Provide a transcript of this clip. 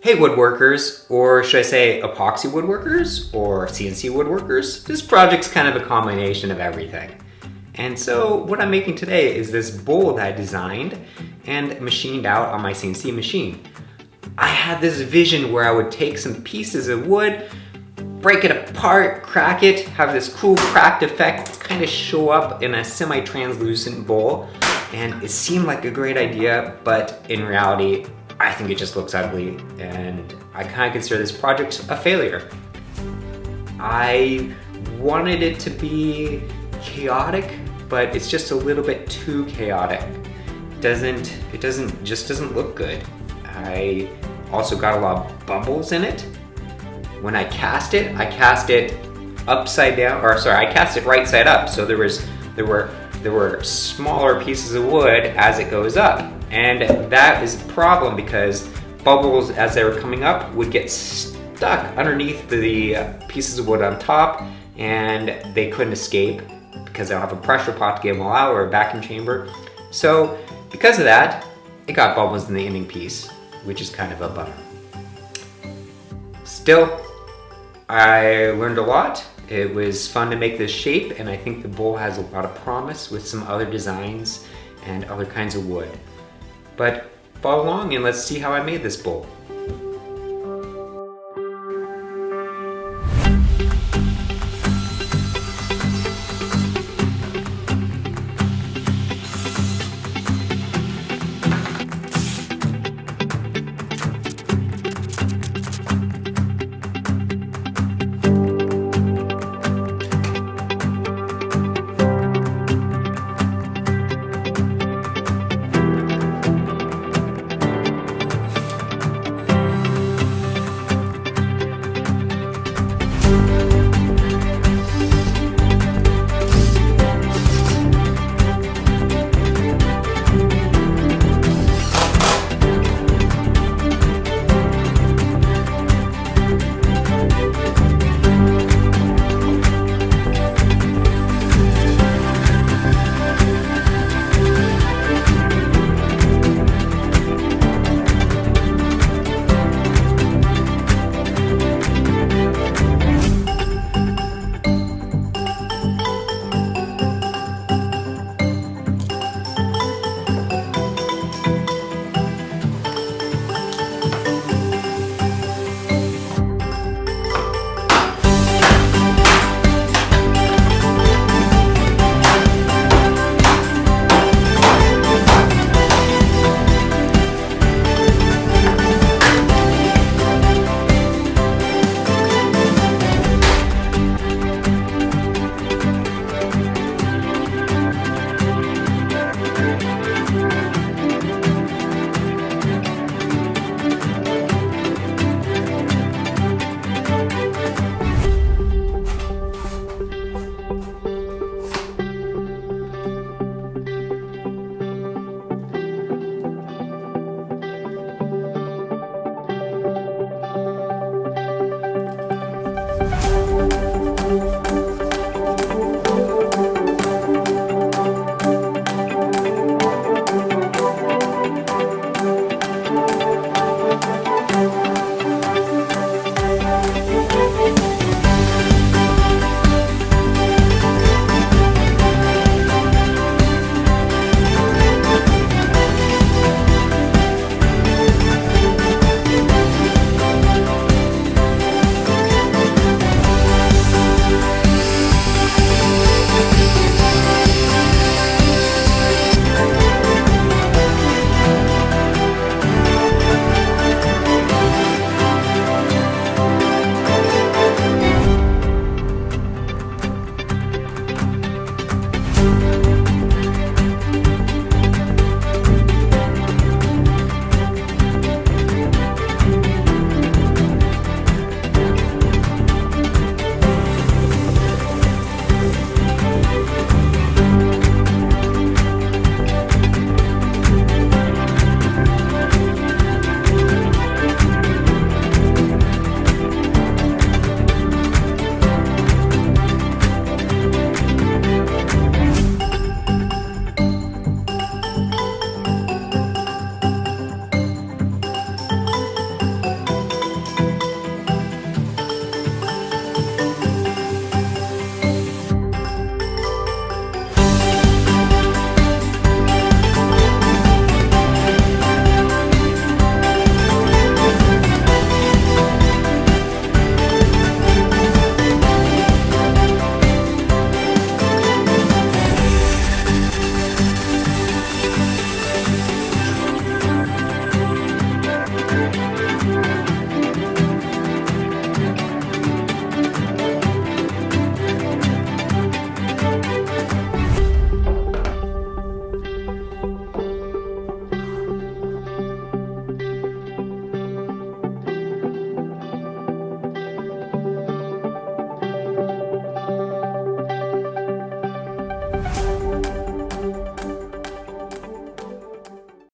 Hey woodworkers, or should I say epoxy woodworkers or CNC woodworkers? This project's kind of a combination of everything. And so what I'm making today is this bowl that I designed and machined out on my CNC machine. I had this vision where I would take some pieces of wood, break it apart, crack it, have this cool cracked effect kind of show up in a semi-translucent bowl. And it seemed like a great idea, but in reality, I think it just looks ugly, and I kind of consider this project a failure. I wanted it to be chaotic, but it's just a little bit too chaotic. It just doesn't look good. I also got a lot of bubbles in it. When I cast it upside down, or sorry, I cast it right side up, so there were smaller pieces of wood as it goes up. And that is a problem because bubbles, as they were coming up, would get stuck underneath the pieces of wood on top, and they couldn't escape because I don't have a pressure pot to get them all out, or a vacuum chamber. So because of that, it got bubbles in the ending piece, which is kind of a bummer. Still, I learned a lot. It was fun to make this shape, and I think the bowl has a lot of promise with some other designs and other kinds of wood. But follow along and let's see how I made this bowl.